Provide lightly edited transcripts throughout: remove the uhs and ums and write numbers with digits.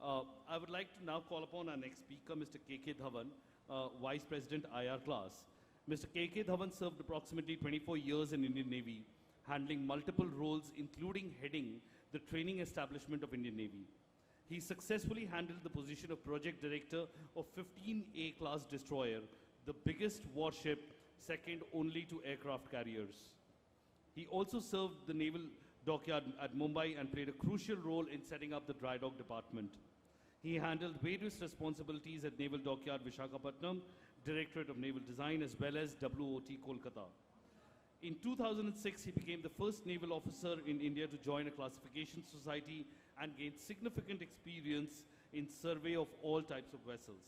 I would like to now call upon our next speaker, Mr. K.K. Dhawan, Vice President IR class. Mr. K.K. Dhawan served approximately 24 years in Indian Navy, handling multiple roles, including heading the training establishment of Indian Navy. He successfully handled the position of Project Director of 15A class destroyer, the biggest warship, second only to aircraft carriers. He also served the Naval Dockyard at Mumbai and played a crucial role in setting up the dry dock department. He handled various responsibilities at Naval Dockyard Visakhapatnam, Directorate of Naval Design, as well as WOT Kolkata. In 2006, he became the first naval officer in India to join a classification society and gained significant experience in survey of all types of vessels.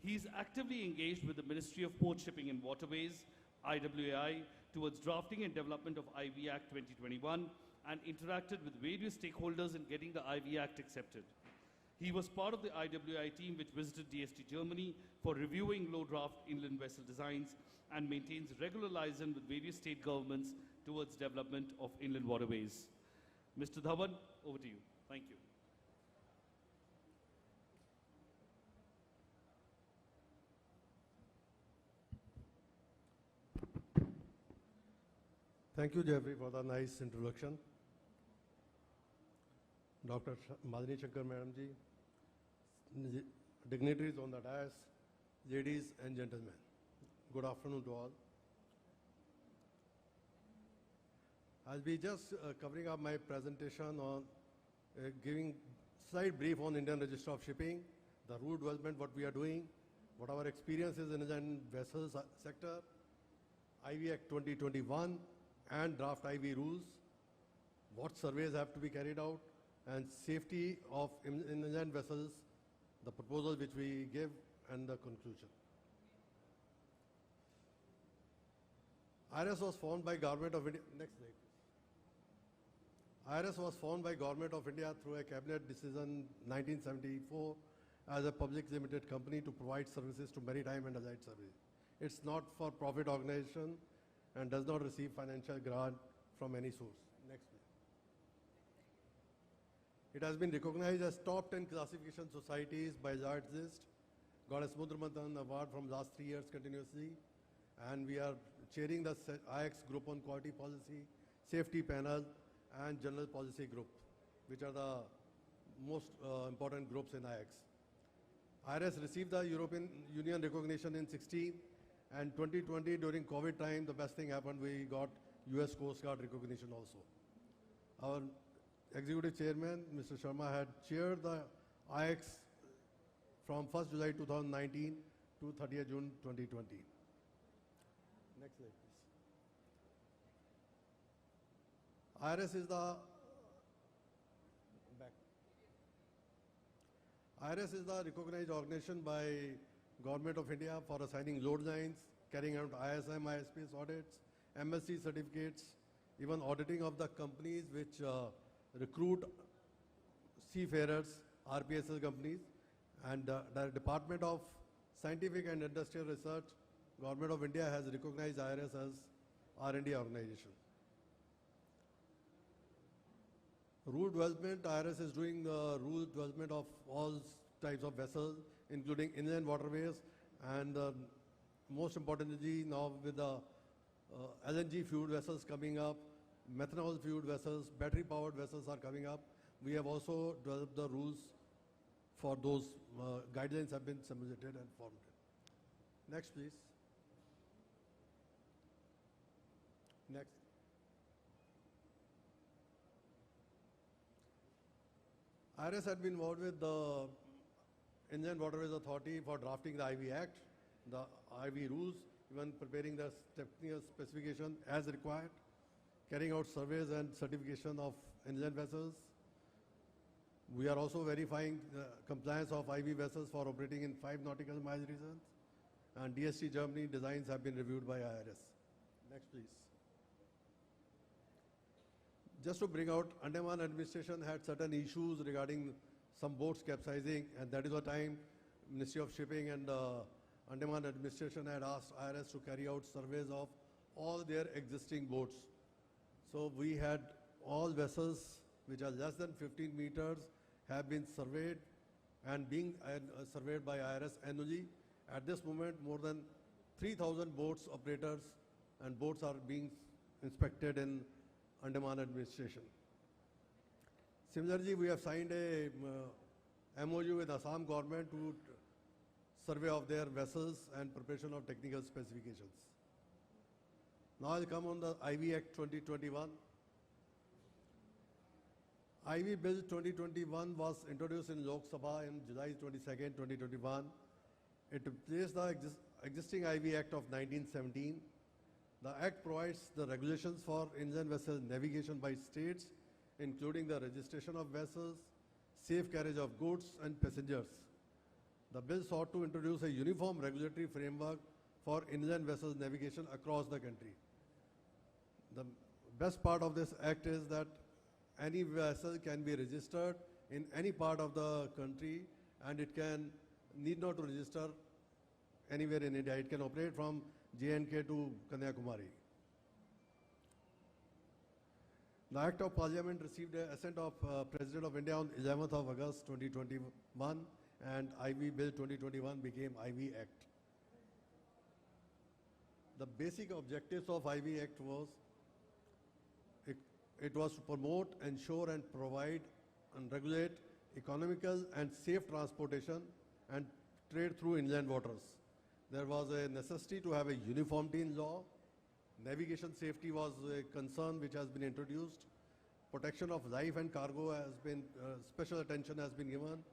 He is actively engaged with the Ministry of Port Shipping and Waterways, IWAI, towards drafting and development of IV Act 2021 and interacted with various stakeholders in getting the IV Act accepted. He was part of the IWAI team which visited DST Germany for reviewing low-draft inland vessel designs and maintains regular liaison with various state governments towards development of inland waterways. Mr. Dhawan, over to you. Thank you. Thank you, Jeffrey, for the nice introduction. Dr. Madhini Shankar Madam ji, dignitaries on the dais, ladies and gentlemen, good afternoon to all. I'll be just covering up my presentation on giving slight brief on Indian Register of Shipping, the rule development, what we are doing, what our experience is in the vessels sector, IV Act 2021, and draft IV rules, what surveys have to be carried out, and safety of inland vessels, the proposal which we give, and the conclusion. IRS was formed by Government of India. Next slide. IRS was formed by Government of India through a cabinet decision 1974 as a public limited company to provide services to maritime and allied services. It's not for profit organization and does not receive financial grant from any source. Next slide. It has been recognized as top 10 classification societies by Yardsist, got a Samudra Manthan award from last 3 years continuously, and we are chairing the IX group on quality policy, safety panel, and general policy group, which are the most important groups in IX. IRS received the European Union recognition in 16, and 2020 during COVID time, the best thing happened, we got US Coast Guard recognition also. Our Executive Chairman, Mr. Sharma, had chaired the IX from 1st July 2019 to 30th June 2020. Next slide, please. IRS is the IRS is the recognized organization by Government of India for assigning load lines, carrying out ISM, ISPS audits, MSC certificates, even auditing of the companies which recruit seafarers, RPSL companies, and the Department of Scientific and Industrial Research, Government of India has recognized IRS as R&D organization. Rule development, IRS is doing rule development of all types of vessels, including inland waterways, and most importantly now with the LNG fueled vessels coming up, methanol fueled vessels, battery powered vessels are coming up. We have also developed the rules for those. Guidelines have been simulated and formed. Next, please. Next. IRS had been involved with the Inland Waterways Authority for drafting the IV Act, the IV rules, even preparing the technical specification as required, carrying out surveys and certification of inland vessels. We are also verifying the compliance of IV vessels for operating in 5 nautical mile regions, and DST Germany designs have been reviewed by IRS. Next, please. Just to bring out, Andaman administration had certain issues regarding some boats capsizing, and that is the time Ministry of Shipping and Andaman administration had asked IRS to carry out surveys of all their existing boats. So we had all vessels which are less than 15 meters have been surveyed and being surveyed by IRS annually. At this moment, more than 3,000 boats operators and boats are being inspected in Andaman administration. Similarly, we have signed a MOU with Assam government to survey of their vessels and preparation of technical specifications. Now I'll come on the IV Act 2021. IV Bill 2021 was introduced in Lok Sabha in July 22nd, 2021. It replaced the existing IV Act of 1917. The Act provides the regulations for inland vessel navigation by states, including the registration of vessels, safe carriage of goods and passengers. The bill sought to introduce a uniform regulatory framework for inland vessels navigation across the country. The best part of this act is that any vessel can be registered in any part of the country, and it need not to register anywhere in India. It can operate from J&K to Kanyakumari. The Act of Parliament received the assent of President of India on 11th of August 2021, and IV Bill 2021 became IV Act. The basic objectives of IV Act was it was to promote, ensure and provide and regulate economical and safe transportation and trade through inland waters. There was a necessity to have a uniformity in law. Navigation safety was a concern which has been introduced. Protection of life and cargo has been, special attention has been given.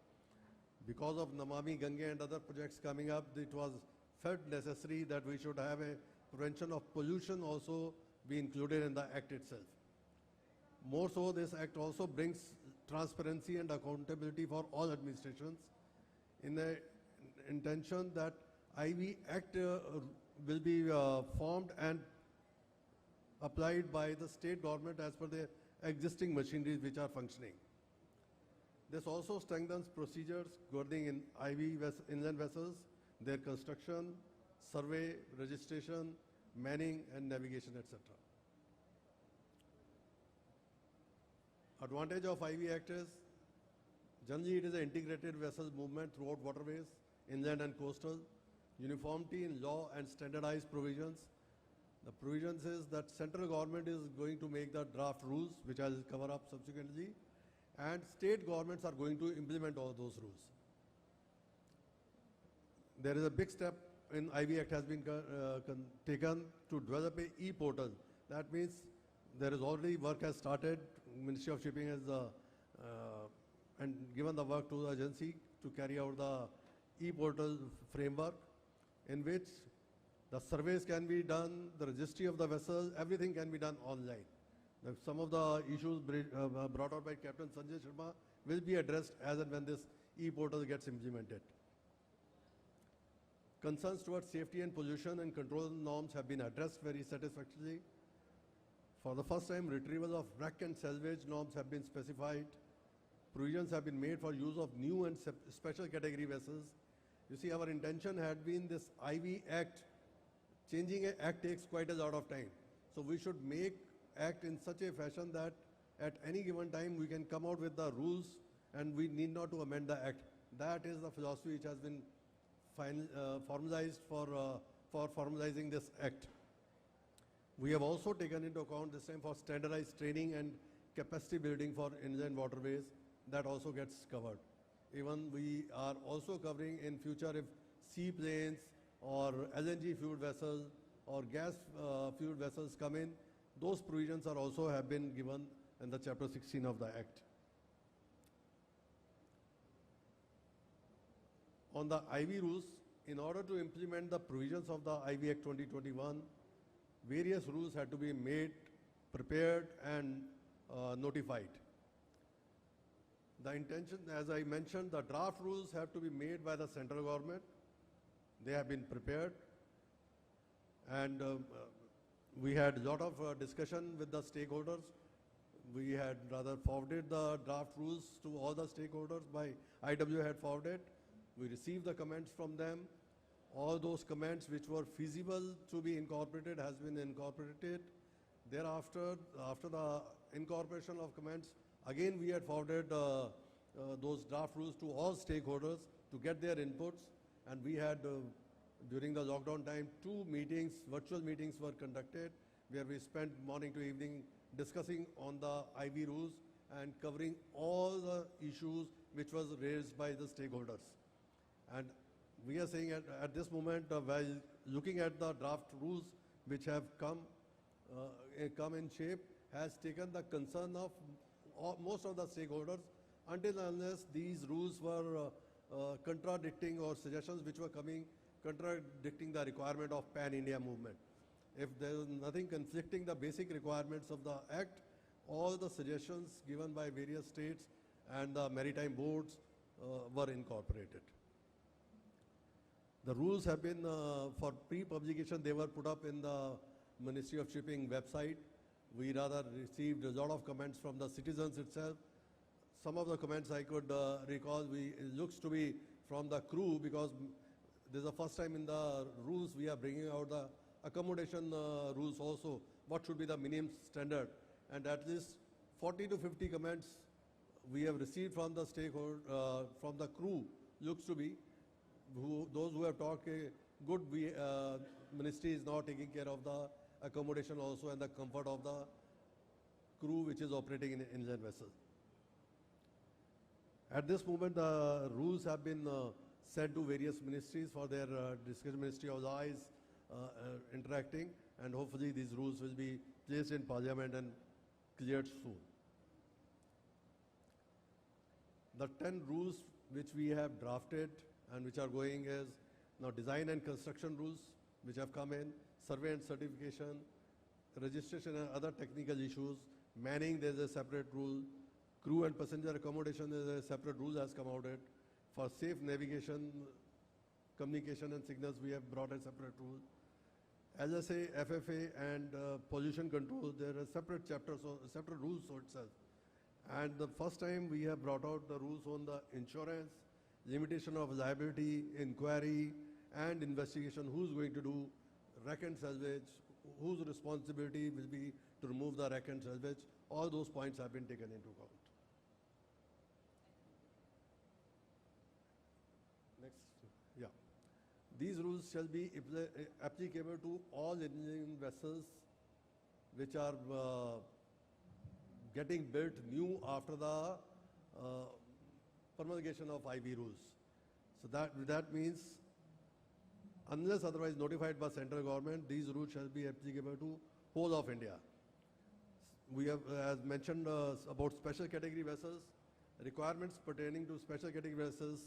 Because of Namami Gange and other projects coming up, it was felt necessary that we should have a prevention of pollution also be included in the Act itself. More so, this Act also brings transparency and accountability for all administrations in the intention that IV Act will be formed and applied by the state government as per the existing machineries which are functioning. This also strengthens procedures governing in inland vessels, their construction, survey, registration, manning and navigation, etc. Advantage of IV Act is, generally it is an integrated vessel movement throughout waterways, inland and coastal, uniformity in law and standardized provisions. The provisions is that central government is going to make the draft rules, which I'll cover up subsequently, and state governments are going to implement all those rules. There is a big step in IV Act has been taken to develop a e-portal. That means there is already work has started. Ministry of Shipping has and given the work to the agency to carry out the e-portal framework, in which the surveys can be done, the registry of the vessel, everything can be done online. Some of the issues brought out by Captain Sanjay Sharma will be addressed as and when this e-portal gets implemented. Concerns towards safety and pollution and control norms have been addressed very satisfactorily. For the first time, retrieval of wreck and salvage norms have been specified. Provisions have been made for use of new and special category vessels. You see, our intention had been this IV Act. Changing an act takes quite a lot of time. So we should make act in such a fashion that at any given time we can come out with the rules and we need not to amend the act. That is the philosophy which has been formalized for formalizing this act. We have also taken into account this time for standardized training and capacity building for inland waterways. That also gets covered. Even we are also covering in future if seaplanes or LNG fueled vessels or gas fueled vessels come in, those provisions are also have been given in the Chapter 16 of the Act. On the IV rules, in order to implement the provisions of the IV Act 2021, various rules had to be made, prepared and notified. The intention, as I mentioned, the draft rules have to be made by the central government. They have been prepared, and we had a lot of discussion with the stakeholders. We had rather forwarded the draft rules to all the stakeholders by IW had forwarded. We received the comments from them. All those comments which were feasible to be incorporated has been incorporated. Thereafter, after the incorporation of comments, again we had forwarded those draft rules to all stakeholders to get their inputs. And we had, during the lockdown time, 2 meetings, virtual meetings were conducted, where we spent morning to evening discussing on the IV rules and covering all the issues which was raised by the stakeholders. And we are saying at this moment, while looking at the draft rules which have come in shape, has taken the concern of most of the stakeholders, until unless these rules were contradicting, or suggestions which were coming contradicting the requirement of pan-India movement. If there is nothing conflicting the basic requirements of the Act, all the suggestions given by various states and the maritime boards were incorporated. The rules have been, for pre-publication, they were put up in the Ministry of Shipping website. We rather received a lot of comments from the citizens itself. Some of the comments I could recall, it looks to be from the crew, because this is the first time in the rules we are bringing out the accommodation rules also. What should be the minimum standard? And at least 40 to 50 comments we have received from the stakeholder, from the crew, looks to be, those who have talked, good ministry is now taking care of the accommodation also and the comfort of the crew which is operating in inland vessels. At this moment, the rules have been sent to various ministries for their discussion. Ministry of Law is interacting, and hopefully these rules will be placed in Parliament and cleared soon. The 10 rules which we have drafted and which are going is now design and construction rules which have come in, survey and certification, registration and other technical issues, manning there is a separate rule, crew and passenger accommodation is a separate rule has come out it. For safe navigation, communication and signals we have brought a separate rule. LSA, FFA and pollution control, there are separate chapters, so separate rules for itself. And the first time we have brought out the rules on the insurance, limitation of liability, inquiry and investigation, who's going to do wreck and salvage, whose responsibility will be to remove the wreck and salvage. All those points have been taken into account. Next, yeah. These rules shall be applicable to all engineering vessels which are getting built new after the promulgation of IV rules. So that means, unless otherwise notified by central government, these rules shall be applicable to whole of India. We have, as mentioned about special category vessels, requirements pertaining to special category vessels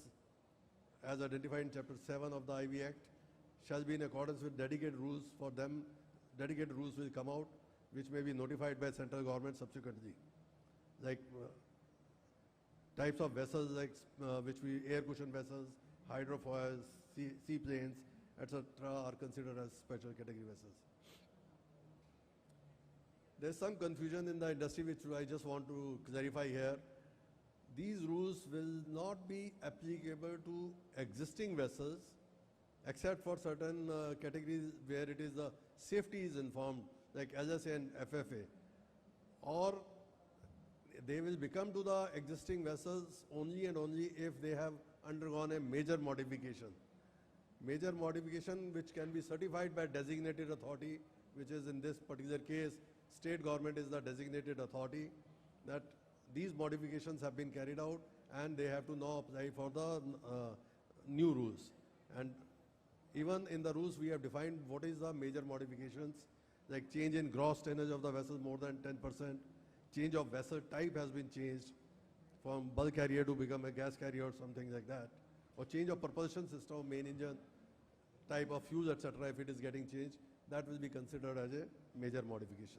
as identified in Chapter 7 of the IV Act shall be in accordance with dedicated rules for them. Dedicated rules will come out, which may be notified by central government subsequently. Like types of vessels, like air cushion vessels, hydrofoils, seaplanes, etc. are considered as special category vessels. There's some confusion in the industry which I just want to clarify here. These rules will not be applicable to existing vessels except for certain categories where it is the safety is informed, like LSA and FFA, or they will become to the existing vessels only and only if they have undergone a major modification. Major modification which can be certified by designated authority, which is in this particular case, state government is the designated authority, that these modifications have been carried out and they have to now apply for the new rules. And even in the rules we have defined what is the major modifications, like change in gross tonnage of the vessel more than 10%, change of vessel type has been changed from bulk carrier to become a gas carrier or something like that, or change of propulsion system, main engine, type of fuel, etc. If it is getting changed, that will be considered as a major modification.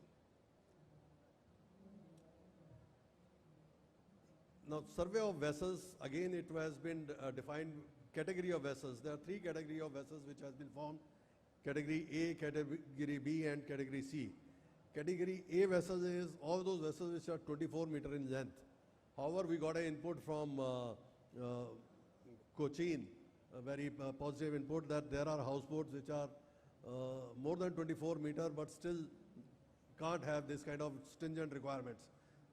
Now, survey of vessels, again it has been defined category of vessels. There are 3 categories of vessels which has been formed: Category A, Category B and Category C. Category A vessels is all those vessels which are 24 meters in length. However, we got an input from Cochin, a very positive input, that there are houseboats which are more than 24 meters but still can't have this kind of stringent requirements.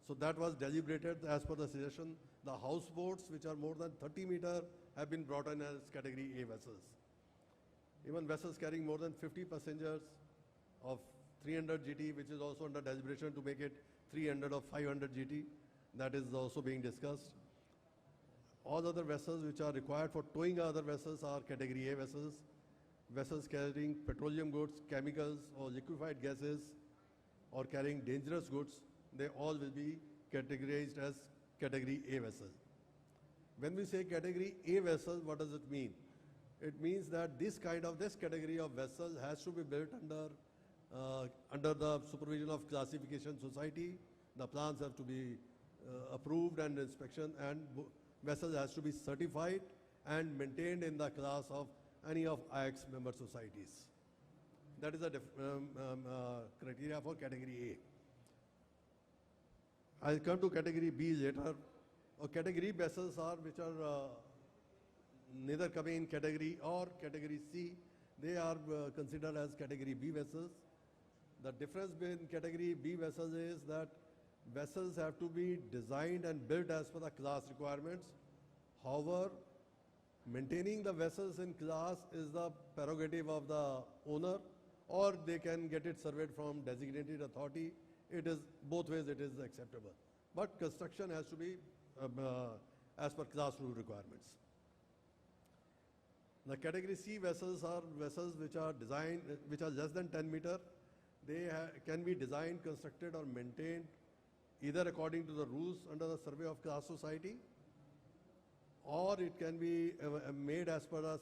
So that was deliberated as per the suggestion. The houseboats, which are more than 30 meter, have been brought in as category A vessels. Even vessels carrying more than 50 passengers of 300 GT, which is also under deliberation to make it 300 or 500 GT, that is also being discussed. All other vessels which are required for towing other vessels are category A vessels. Vessels carrying petroleum goods, chemicals or liquefied gases, or carrying dangerous goods, they all will be categorized as category A vessels. When we say category A vessel, what does it mean? It means that this category of vessel has to be built under the supervision of classification society. The plans have to be approved and inspection, and vessel has to be certified and maintained in the class of any of IX member societies. That is the criteria for category A. I'll come to category B later. Category vessels are which are neither coming in category or category C. They are considered as category B vessels. The difference between category B vessels is that vessels have to be designed and built as per the class requirements. However, maintaining the vessels in class is the prerogative of the owner, or they can get it surveyed from designated authority. It is both ways, it is acceptable. But construction has to be as per class rule requirements. The category C vessels are vessels which are designed, which are less than 10 meter. They can be designed, constructed or maintained either according to the rules under the survey of class society, or it can be made as per the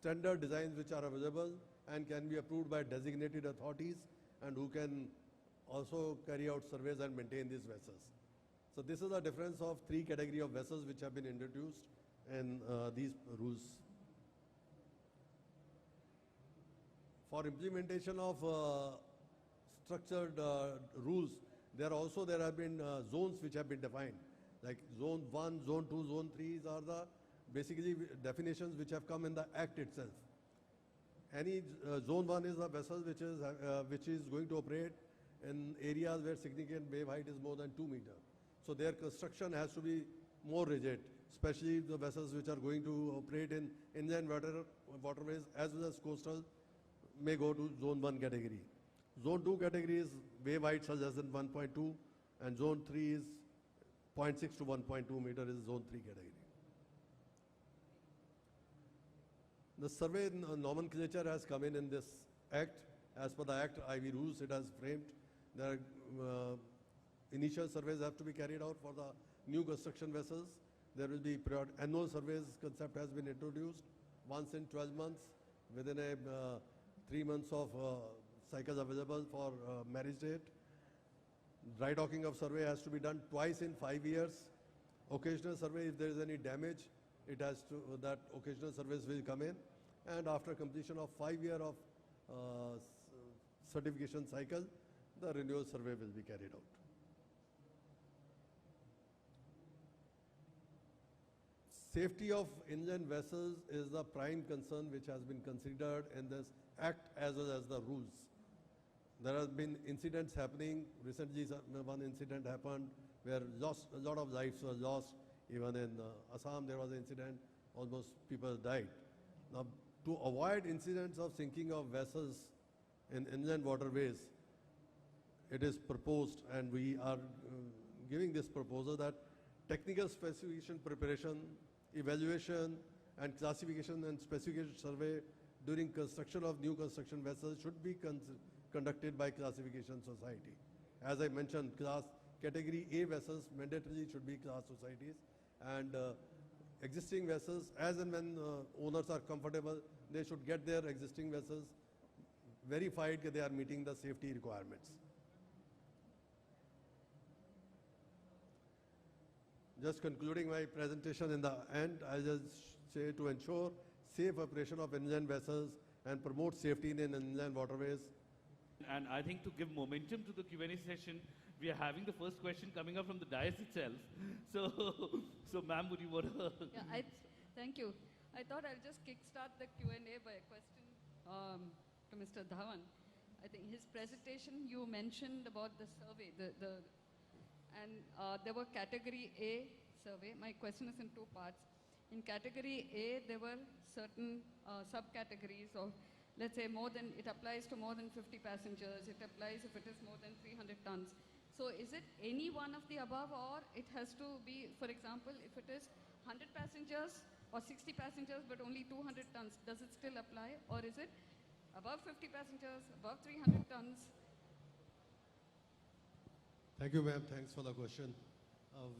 standard designs which are available and can be approved by designated authorities, and who can also carry out surveys and maintain these vessels. So this is the difference of three categories of vessels which have been introduced in these rules. For implementation of structured rules, there have been zones which have been defined, like zone 1, zone 2, zone 3 are the basically definitions which have come in the act itself. Any zone 1 is a vessel which is going to operate in areas where significant wave height is more than 2 meters. So their construction has to be more rigid, especially the vessels which are going to operate in inland waterways as well as coastal may go to zone 1 category. Zone 2 category is wave heights are less than 1.2, and zone 3 is 0.6 to 1.2 meter is zone 3 category. The survey nomenclature has come in this act. As per the act, IV rules, it has framed. There are initial surveys have to be carried out for the new construction vessels. There will be annual surveys concept has been introduced once in 12 months within a 3 months of cycles available for marriage date. Dry docking of survey has to be done twice in 5 years. Occasional survey, if there is any damage, it has to, that occasional surveys will come in. And after completion of 5 years of certification cycle, the renewal survey will be carried out. Safety of inland vessels is the prime concern which has been considered in this act as well as the rules. There have been incidents happening. Recently, one incident happened where a lot of lives were lost. Even in Assam, there was an incident, almost people died. Now, to avoid incidents of sinking of vessels in inland waterways, it is proposed, and we are giving this proposal that technical specification preparation, evaluation, and classification and specification survey during construction of new construction vessels should be conducted by classification society. As I mentioned, category A vessels mandatorily should be class societies, and existing vessels, as and when owners are comfortable, they should get their existing vessels verified that they are meeting the safety requirements. Just concluding my presentation in the end, I'll just say to ensure safe operation of inland vessels and promote safety in inland waterways. And I think to give momentum to the Q&A session, we are having the first question coming up from the dais itself. So ma'am, would you want to? Yeah, thank you. I thought I'll just kickstart the Q&A by a question to Mr. Dhawan. I think his presentation, you mentioned about the survey, the and there were category A survey. My question is in two parts. In category A, there were certain subcategories of, let's say, it applies to more than 50 passengers. It applies if it is more than 300 tons. So is it any one of the above, or it has to be, for example, if it is 100 passengers or 60 passengers but only 200 tons, does it still apply? Or is it above 50 passengers, above 300 tons? Thank you, ma'am. Thanks for the question.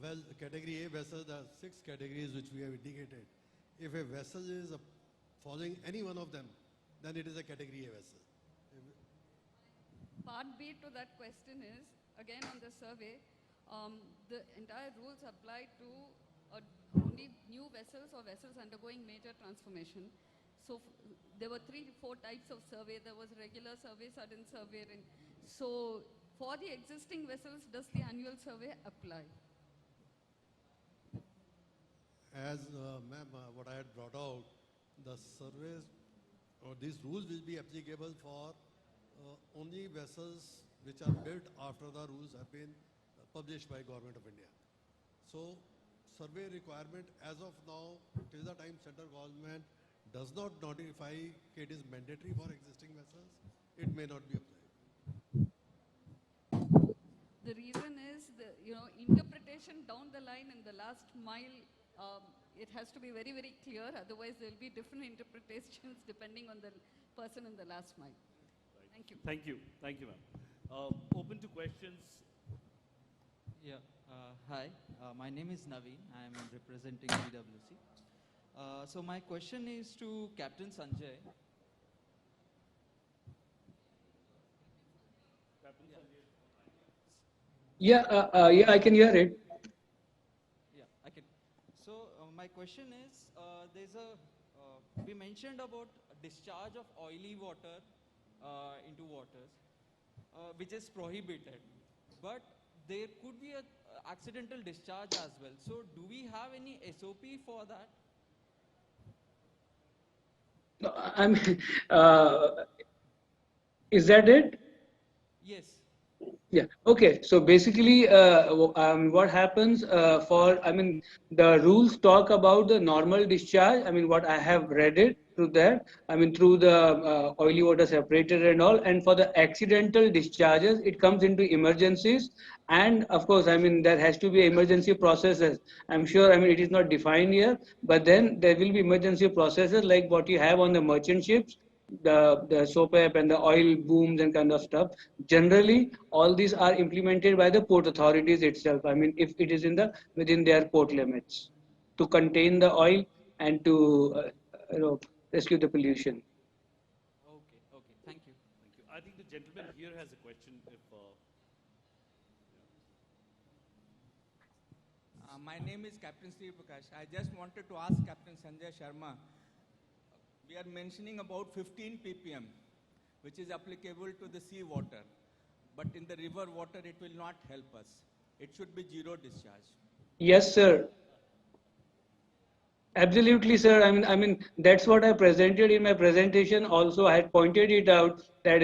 Well, category A vessels, there are 6 categories which we have indicated. If a vessel is following any one of them, then it is a category A vessel. Part B to that question is, again on the survey, the entire rules apply to only new vessels or vessels undergoing major transformation. So there were 3 to 4 types of survey. There was regular survey, sudden survey. So for the existing vessels, does the annual survey apply? As ma'am, what I had brought out, the surveys or these rules will be applicable for only vessels which are built after the rules have been published by Government of India. So survey requirement as of now, till the time central government does not notify it is mandatory for existing vessels, it may not be applied. The reason is the interpretation down the line in the last mile. It has to be very, very clear. Otherwise, there will be different interpretations depending on the person in the last mile. Right. Thank you. Thank you. Thank you, ma'am. Open to questions. Yeah. Hi. My name is Naveen. I am representing PwC. So my question is to Captain Sanjay. Yeah, I can hear it. Yeah, I can. So my question is, we mentioned about discharge of oily water into waters, which is prohibited. But there could be an accidental discharge as well. So do we have any SOP for that? No, is that it? Yes. Yeah. Okay. So basically, what happens the rules talk about the normal discharge. What I have read it through that. Through the oily water separator and all. And for the accidental discharges, it comes into emergencies. And of course, there has to be emergency processes. I'm sure, it is not defined here, but then there will be emergency processes like what you have on the merchant ships, the SOPEP and the oil booms and kind of stuff. Generally, all these are implemented by the port authorities itself. If it is within their port limits to contain the oil and to rescue the pollution. Okay. Okay. Thank you. Thank you. I think the gentleman here has a question. My name is Captain Steve Prakash. I just wanted to ask Captain Sanjay Sharma. We are mentioning about 15 ppm, which is applicable to the sea water. But in the river water, it will not help us. It should be zero discharge. Yes, sir. Absolutely, sir. That's what I presented in my presentation. Also, I had pointed it out that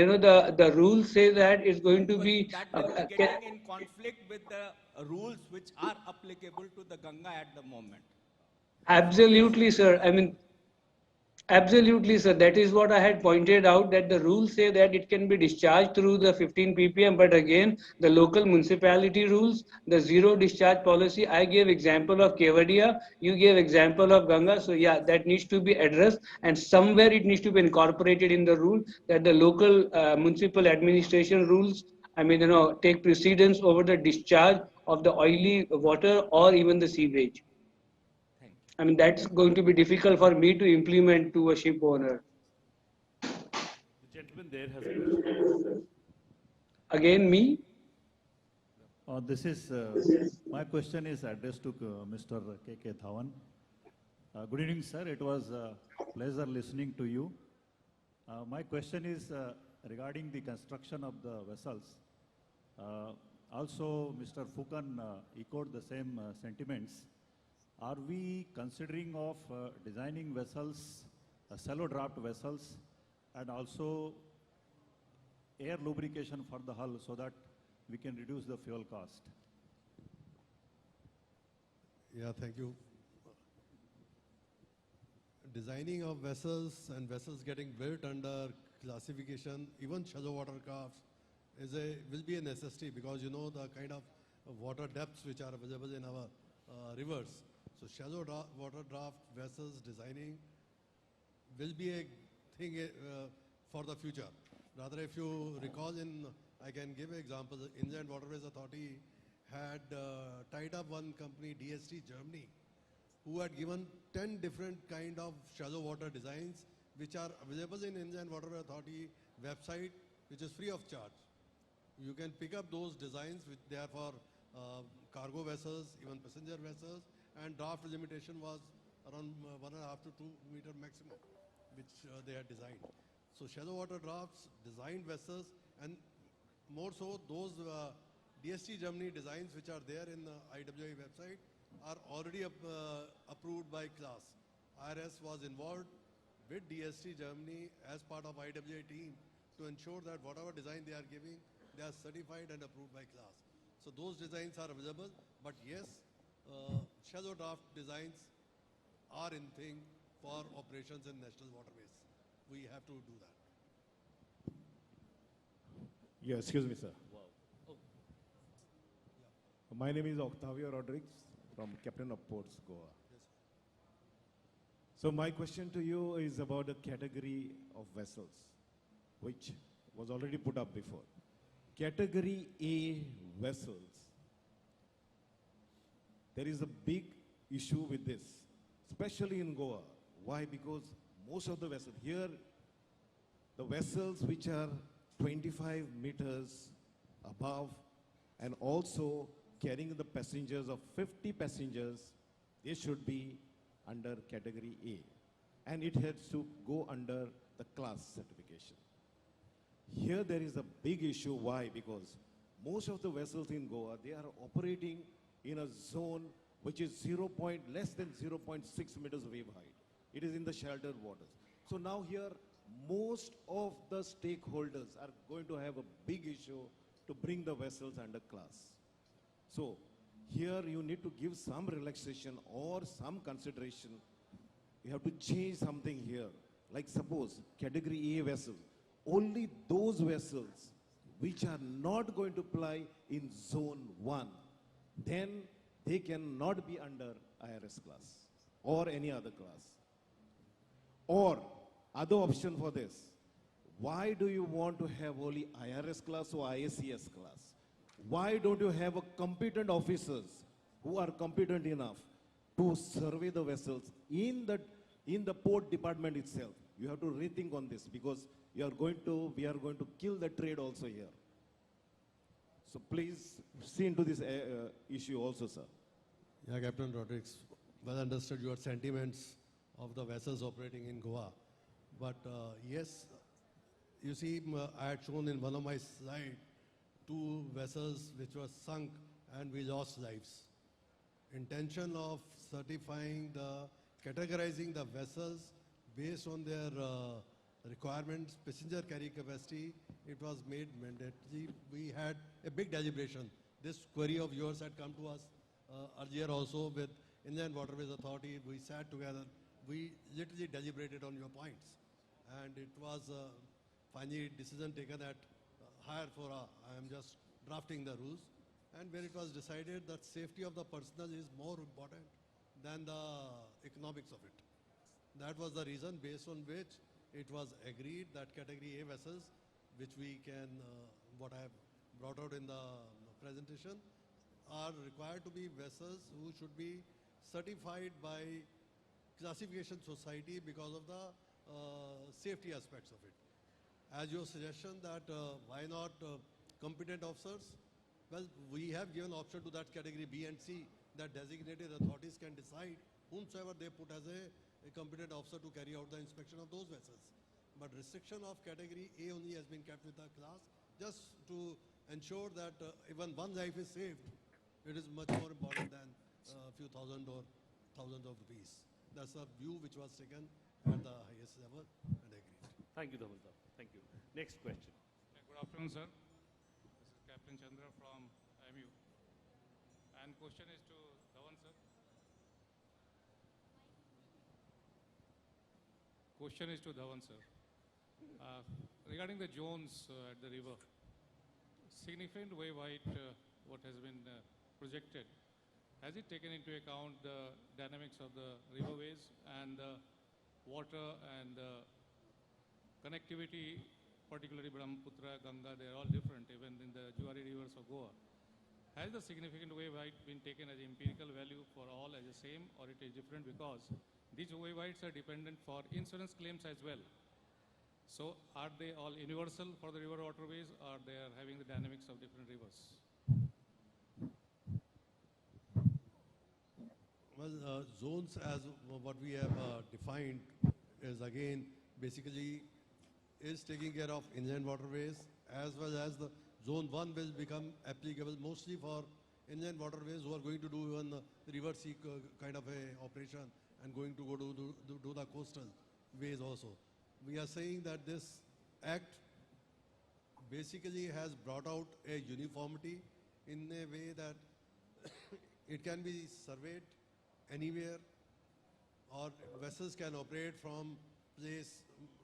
the rules say that it's going to be that will be getting in conflict with the rules which are applicable to the Ganga at the moment. Absolutely, sir. Absolutely, sir. That is what I had pointed out, that the rules say that it can be discharged through the 15 ppm, but again, the local municipality rules, the zero discharge policy, I gave example of Kevadia, you gave example of Ganga. So yeah, that needs to be addressed, and somewhere it needs to be incorporated in the rule that the local municipal administration rules, take precedence over the discharge of the oily water or even the sewage. That's going to be difficult for me to implement to a ship owner. The gentleman there has a question. Again, me? My question is addressed to Mr. K.K. Dhawan. Good evening, sir. It was a pleasure listening to you. My question is regarding the construction of the vessels. Also, Mr. Fukan echoed the same sentiments. Are we considering of designing vessels, shallow draft vessels, and also air lubrication for the hull so that we can reduce the fuel cost? Yeah, thank you. Designing of vessels and vessels getting built under classification, even shallow water crafts, will be a necessity because you know the kind of water depths which are available in our rivers. So shallow water draft vessels designing will be a thing for the future. Rather, if you recall, I can give an example. The Inland Waterways Authority had tied up one company, DST Germany, who had given 10 different kind of shallow water designs which are available in Inland Waterway Authority website, which is free of charge. You can pick up those designs, which they are for cargo vessels, even passenger vessels, and draft limitation was around 1.5 to 2 meter maximum, which they had designed. So shallow water drafts, designed vessels, and more so those DST Germany designs which are there in the IWA website are already approved by class. IRS was involved with DST Germany as part of IWA team to ensure that whatever design they are giving, they are certified and approved by class. So those designs are available, but yes, shallow draft designs are in thing for operations in national waterways. We have to do that. Yeah, excuse me, sir. Wow. Oh, My name is Octavio Rodriguez from Captain of Ports, Goa. Yes, So my question to you is about the category of vessels, which was already put up before. Category A vessels, there is a big issue with this, especially in Goa. Why? Because most of the vessels, here, the vessels which are 25 meters above and also carrying the passengers of 50 passengers, they should be under category A. And it has to go under the class certification. Here there is a big issue. Why? Because most of the vessels in Goa, they are operating in a zone which is less than 0.6 meters wave height. It is in the sheltered waters. So now here, most of the stakeholders are going to have a big issue to bring the vessels under class. So here you need to give some relaxation or some consideration. You have to change something here. Like suppose category A vessels, only those vessels which are not going to ply in zone 1, then they cannot be under IRS class or any other class. Or other option for this, why do you want to have only IRS class or IACS class? Why don't you have a competent officers who are competent enough to survey the vessels in the port department itself? You have to rethink on this because we are going to kill the trade also here. So please see into this issue also, sir. Yeah, Captain Rodriguez, well understood your sentiments of the vessels operating in Goa. But yes, you see, I had shown in one of my slides 2 vessels which were sunk and we lost lives. Intention of categorizing the vessels based on their requirements, passenger carry capacity, it was made mandatory. We had a big deliberation. This query of yours had come to us earlier also with Inland Waterways Authority. We sat together. We literally deliberated on your points. And it was finally decision taken at higher fora. I am just drafting the rules. And where it was decided that safety of the personnel is more important than the economics of it. That was the reason based on which it was agreed that category A vessels, which we can, what I have brought out in the presentation, are required to be vessels who should be certified by classification society because of the safety aspects of it. As your suggestion that why not competent officers? Well, we have given option to that category B and C that designated authorities can decide whomsoever they put as a competent officer to carry out the inspection of those vessels. But restriction of category A only has been kept with the class just to ensure that even one life is saved. It is much more important than a few thousand or thousands of rupees. That's a view which was taken at the highest level and agreed. thank you, Dhawan sir. Thank you. Next question. Good afternoon, sir. This is Captain Chandra from IMU. And question is to Dhawan, sir. question is to Dhawan, sir. Regarding the zones at the river, significant wave height, what has been projected, has it taken into account the dynamics of the riverways and the water and the connectivity, particularly Brahmaputra, Ganga, they are all different, even in the Juari rivers of Goa. Has the significant wave height been taken as empirical value for all as the same, or it is different because these wave heights are dependent for insurance claims as well? So are they all universal for the river waterways, or they are having the dynamics of different rivers? Well, zones as what we have defined is again basically is taking care of inland waterways as well as the zone 1 will become applicable mostly for inland waterways who are going to do even river sea kind of a operation and going to go to do the coastal ways also. We are saying that this act basically has brought out a uniformity in a way that it can be surveyed anywhere, or vessels can operate from place,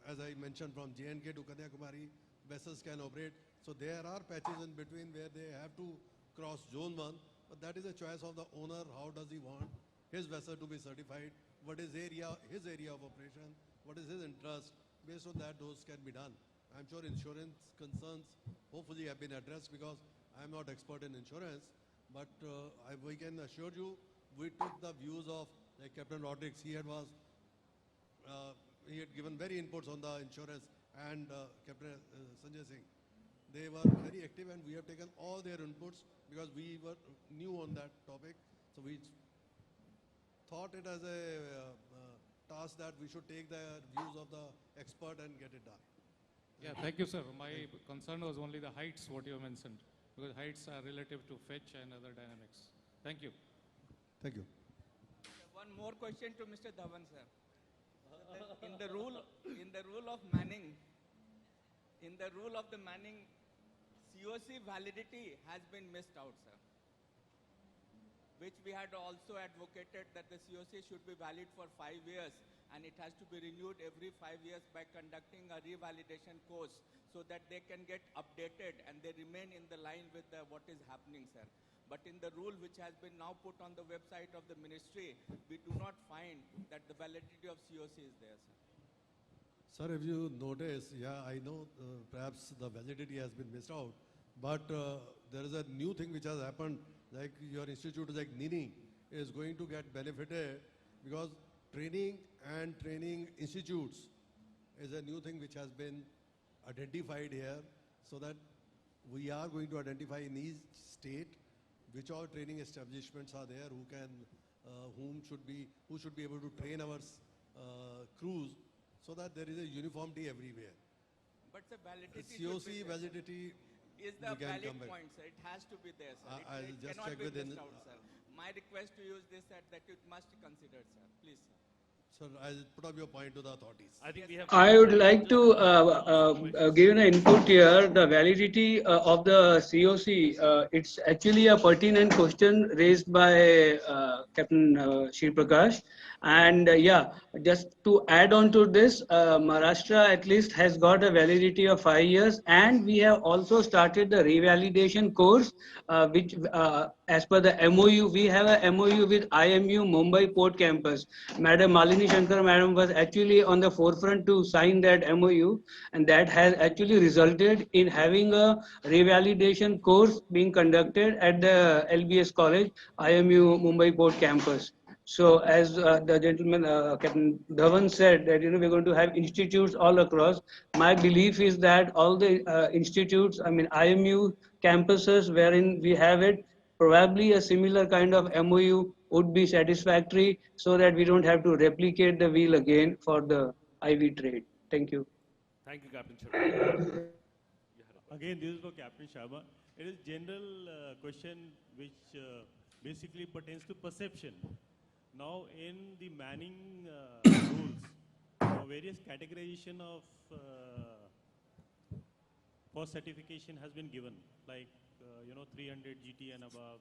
as I mentioned, from J&K to Kanyakumari, vessels can operate. So there are patches in between where they have to cross zone 1, but that is a choice of the owner. How does he want his vessel to be certified? What is his area of operation? What is his interest? Based on that, those can be done. I'm sure insurance concerns hopefully have been addressed because I'm not expert in insurance, but we can assure you we took the views of like Captain Rodrigues. He had given very inputs on the insurance, and Captain Sanjay Singh. They were very active, and we have taken all their inputs because we were new on that topic. So we thought it as a task that we should take the views of the expert and get it done. Yeah, thank you, sir. My concern was only the heights, what you mentioned, because heights are relative to fetch and other dynamics. Thank you. Thank you. One more question to Mr. Dhawan, sir. In the rule of manning, COC validity has been missed out, sir. Which we had also advocated that the COC should be valid for 5 years, and it has to be renewed every 5 years by conducting a revalidation course so that they can get updated and they remain in the line with what is happening, sir. But in the rule which has been now put on the website of the ministry, we do not find that the validity of COC is there, sir. Sir, if you notice, yeah, I know perhaps the validity has been missed out, but there is a new thing which has happened, like your institute like NINI is going to get benefited because training and training institutes is a new thing which has been identified here, so that we are going to identify in each state which all training establishments are there who should be able to train our crews, so that there is a uniformity everywhere. But the validity COC validity is the valid point, sir. It has to be there, sir. I'll it just cannot check be with missed out, sir. My request to you is this, that you must consider, sir. Please, sir. Sir, I'll put up your point to the authorities. I think we have. I would like to give an input here. The validity of the COC, it's actually a pertinent question raised by Captain Shri Prakash. And yeah, just to add on to this, Maharashtra at least has got a validity of 5 years, and we have also started the revalidation course, which as per the MOU, we have a MOU with IMU Mumbai Port Campus. Madam Malini Shankar Madam was actually on the forefront to sign that MOU, and that has actually resulted in having a revalidation course being conducted at the LBS College, IMU Mumbai Port Campus. So as the gentleman, Captain Dhawan said that, we're going to have institutes all across. My belief is that all the institutes, IMU campuses wherein we have it, probably a similar kind of MOU would be satisfactory so that we don't have to replicate the wheel again for the IV trade. Thank you. Thank you, Captain Sharma. Again, this is for Captain Sharma. It is general question which basically pertains to perception. Now, in the manning rules, various categorization of for certification has been given, like 300 GT and above,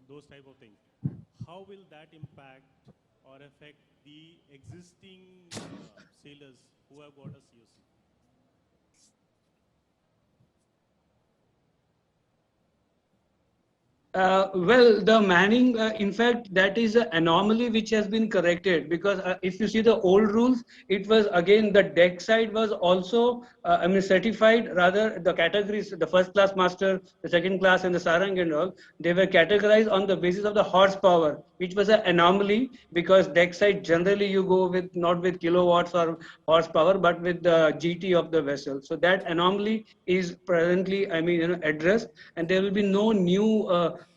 those type of things. How will that impact or affect the existing sailors who have got a COC? Well, the manning, in fact, that is an anomaly which has been corrected, because if you see the old rules, it was again the deck side was also, certified. Rather, the categories, the first class master, the second class, and the sarang and all, they were categorized on the basis of the horsepower, which was an anomaly, because deck side generally you go with not with kilowatts or horsepower, but with the GT of the vessel. So that anomaly is presently, addressed, and there will be no new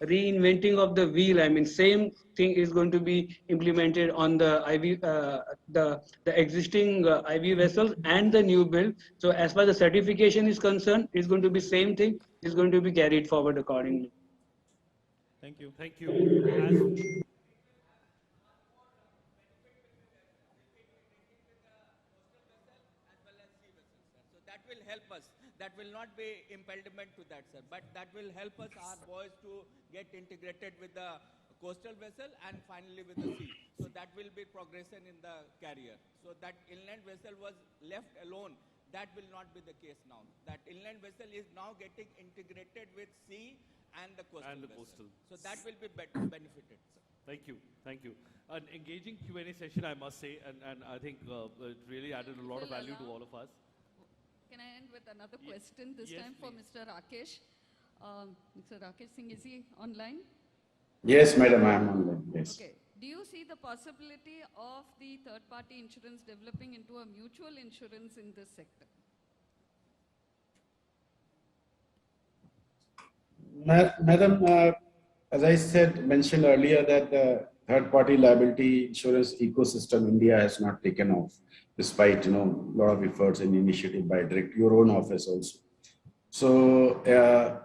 reinventing of the wheel. Same thing is going to be implemented on the IV, the existing IV vessels and the new build. So as far as the certification is concerned, it's going to be same thing. It's going to be carried forward accordingly. Thank you. Thank you. As So that will help us. That will not be impediment to that, sir. But that will help us, our boys, to get integrated with the coastal vessel and finally with the sea. So that will be progression in the carrier. So that inland vessel was left alone. That will not be the case now. That inland vessel is now getting integrated with sea and the coastal vessel. So that will be benefited, sir. Thank you. Thank you. An engaging Q&A session, I must say, and I think it really added a lot of value to all of us. Can I end with another question, this Yes, time for please. Mr. Rakesh? Mr. Rakesh Singh, is he online? Yes, madam, I am online. Yes. Okay. Do you see the possibility of the third-party insurance developing into a mutual insurance in this sector? Madam, as I mentioned earlier, that the third-party liability insurance ecosystem India has not taken off, despite a lot of efforts and initiative by your own office also. So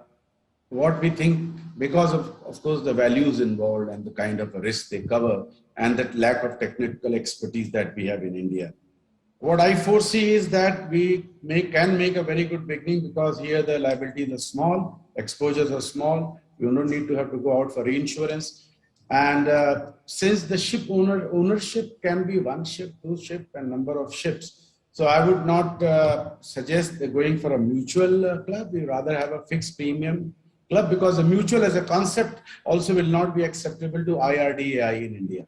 what we think, because of course the values involved and the kind of risk they cover and that lack of technical expertise that we have in India, what I foresee is that we can make a very good beginning, because here the liabilities are small, exposures are small, you don't need to have to go out for reinsurance. And since the ship ownership can be one ship, two ship, and number of ships, so I would not suggest going for a mutual club. We rather have a fixed premium club, because a mutual as a concept also will not be acceptable to IRDAI in India.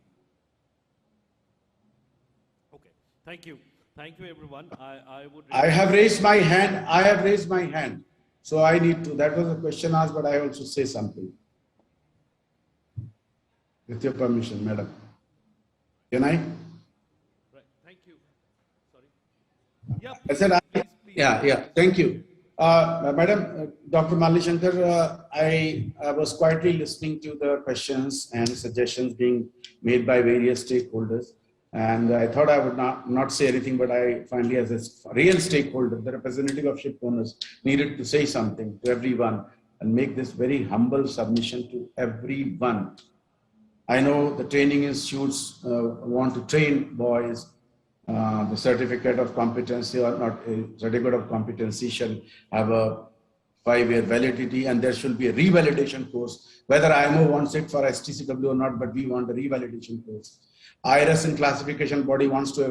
Okay. Thank you. Thank you, everyone. I have raised my hand. I have raised my hand. So I need to, that was a question asked, but I also say something. With your permission, madam. Can I? Right. Thank you. Sorry. Yeah. I said, please. Thank you. Madam, Dr. Mali Shankar, I was quietly listening to the questions and suggestions being made by various stakeholders. And I thought I would not say anything, but I finally, as a real stakeholder, the representative of ship owners, needed to say something to everyone and make this very humble submission to everyone. I know the training institutes want to train boys. The certificate of competency or not, certificate of competency shall have a 5-year validity, and there should be a revalidation course. Whether IMO wants it for STCW or not, but we want a revalidation course. IRS and classification body wants to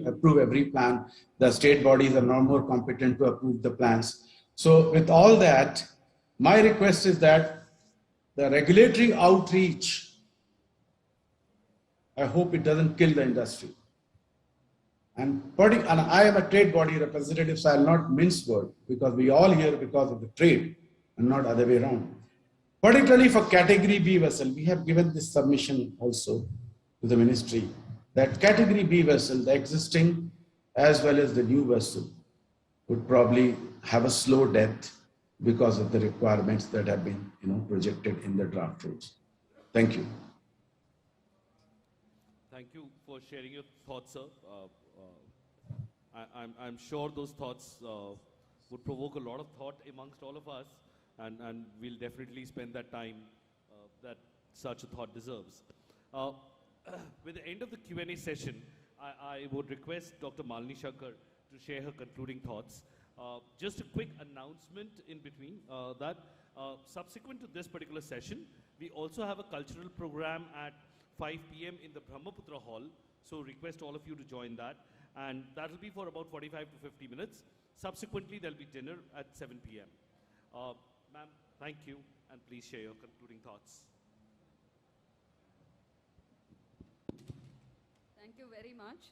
approve every plan. The state bodies are no more competent to approve the plans. So with all that, my request is that the regulatory outreach, I hope it doesn't kill the industry. And I am a trade body representative, so I'll not mince word, because we all here because of the trade and not other way around. Particularly for category B vessel, we have given this submission also to the ministry, that category B vessel, the existing as well as the new vessel, would probably have a slow death because of the requirements that have been projected in the draft rules. Thank you. Thank you for sharing your thoughts, sir. I'm sure those thoughts would provoke a lot of thought amongst all of us, and we'll definitely spend that time that such a thought deserves. With the end of the Q&A session, I would request Dr. Malini Shankar to share her concluding thoughts. Just a quick announcement in between that subsequent to this particular session, we also have a cultural program at 5 p.m. in the Brahmaputra Hall. So request all of you to join that. And that will be for about 45 to 50 minutes. Subsequently, there'll be dinner at 7 p.m. Ma'am, thank you, and please share your concluding thoughts. Thank you very much.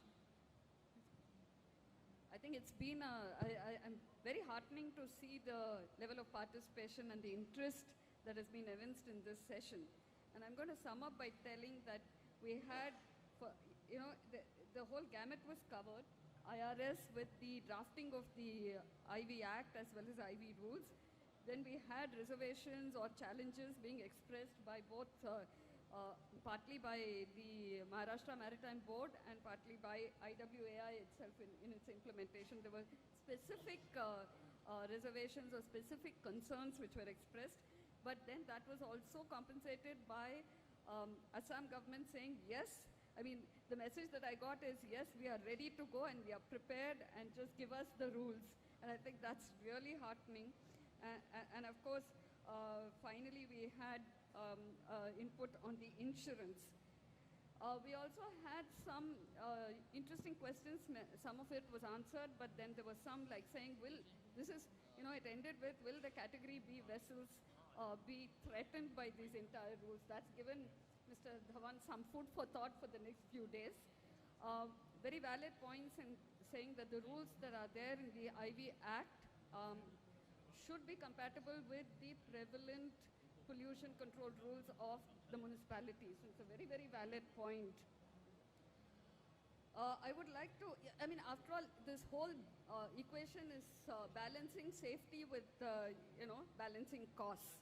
I think it's been I'm very heartening to see the level of participation and the interest that has been evinced in this session. And I'm going to sum up by telling that we had, the whole gamut was covered. IRS with the drafting of the IV Act as well as IV rules. Then we had reservations or challenges being expressed by both, partly by the Maharashtra Maritime Board and partly by IWAI itself in its implementation. There were specific reservations or specific concerns which were expressed, but then that was also compensated by Assam government saying, yes, I mean, the message that I got is, yes, we are ready to go and we are prepared and just give us the rules. And I think that's really heartening. And of course, finally we had input on the insurance. We also had some interesting questions. Some of it was answered, but then there was some like saying, it ended with, will the category B vessels be threatened by these entire rules? That's given Mr. Dhawan some food for thought for the next few days. Very valid points in saying that the rules that are there in the IV Act should be compatible with the prevalent pollution control rules of the municipalities. It's a very, very valid point. I would like to, after all, this whole equation is balancing safety with, balancing costs.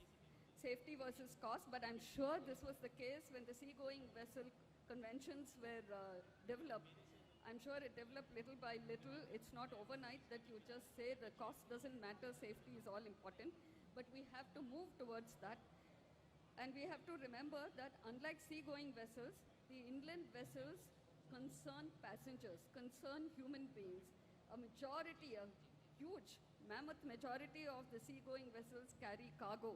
Safety versus cost, but I'm sure this was the case when the seagoing vessel conventions were developed. I'm sure it developed little by little. It's not overnight that you just say the cost doesn't matter, safety is all important, but we have to move towards that. And we have to remember that unlike seagoing vessels, the inland vessels concern passengers, concern human beings. A majority, a huge, mammoth majority of the seagoing vessels carry cargo.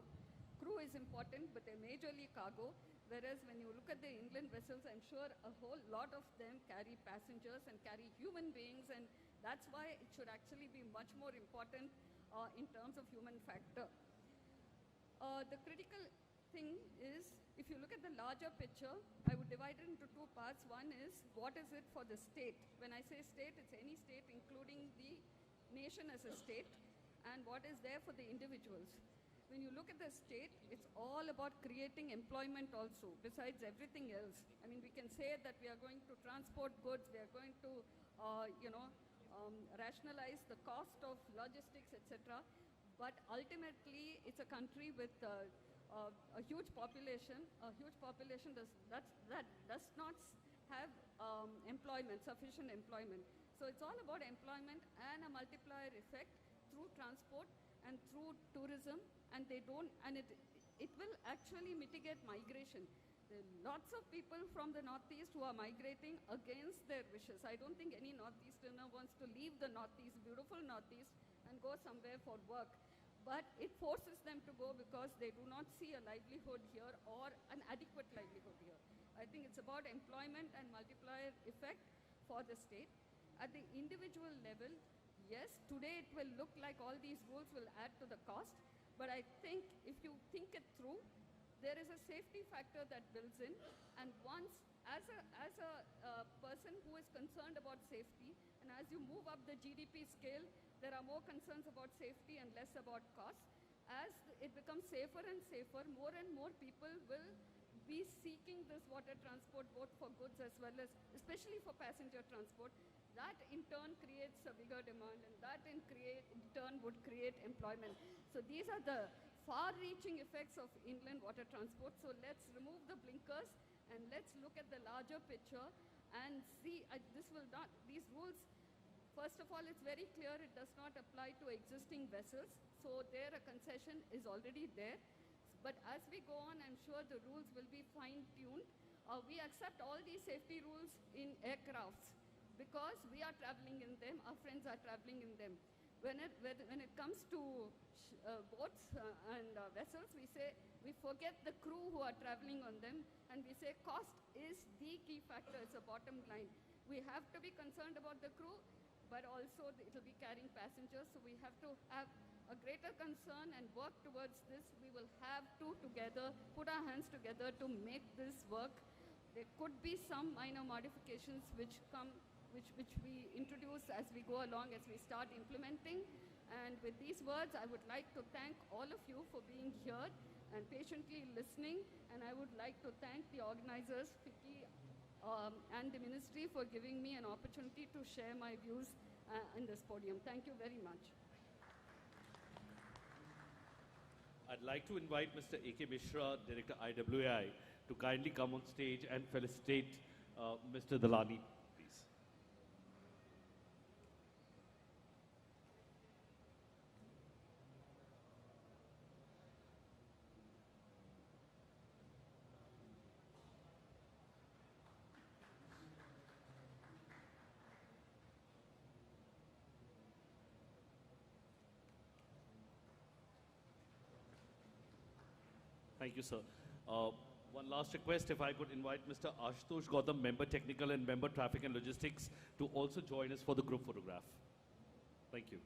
Crew is important, but they're majorly cargo, whereas when you look at the inland vessels, I'm sure a whole lot of them carry passengers and carry human beings, and that's why it should actually be much more important in terms of human factor. The critical thing is, if you look at the larger picture, I would divide it into two parts. One is, what is it for the state? When I say state, it's any state, including the nation as a state, and what is there for the individuals. When you look at the state, it's all about creating employment also, besides everything else. I mean, we can say that we are going to transport goods, we are going to, rationalize the cost of logistics, etc. But ultimately, it's a country with a huge population. A huge population that does not have employment, sufficient employment. So it's all about employment and a multiplier effect through transport and through tourism, and it will actually mitigate migration. There are lots of people from the Northeast who are migrating against their wishes. I don't think any Northeasterner wants to leave the Northeast, beautiful Northeast, and go somewhere for work. But it forces them to go because they do not see a livelihood here or an adequate livelihood here. I think it's about employment and multiplier effect for the state. At the individual level, yes, today it will look like all these rules will add to the cost, but I think if you think it through, there is a safety factor that builds in, and once, as a person who is concerned about safety, and as you move up the GDP scale, there are more concerns about safety and less about cost. As it becomes safer and safer, more and more people will be seeking this water transport, both for goods as well as, especially for passenger transport. That in turn creates a bigger demand, and that in turn would create employment. So these are the far-reaching effects of inland water transport. So let's remove the blinkers and let's look at the larger picture and see, these rules, first of all, it's very clear it does not apply to existing vessels. So there a concession is already there. But as we go on, I'm sure the rules will be fine-tuned. We accept all these safety rules in aircrafts, because we are traveling in them, our friends are traveling in them. When it comes to boats and vessels, we say we forget the crew who are traveling on them, and we say cost is three key factors, a bottom line. We have to be concerned about the crew, but also it will be carrying passengers, so we have to have a greater concern and work towards this. We will have to together put our hands together to make this work. There could be some minor modifications which we introduce as we go along, as we start implementing. And with these words, I would like to thank all of you for being here and patiently listening. And I would like to thank the organizers, Vicky, and the ministry for giving me an opportunity to share my views in this podium. Thank you very much. I'd like to invite Mr. A.K. Mishra, Director IWAI, to kindly come on stage and felicitate Mr. Dalani, please. Thank you, sir. One last request, if I could invite Mr. Ashutosh Gautam, Member Technical and Member Traffic and Logistics, to also join us for the group photograph. Thank you.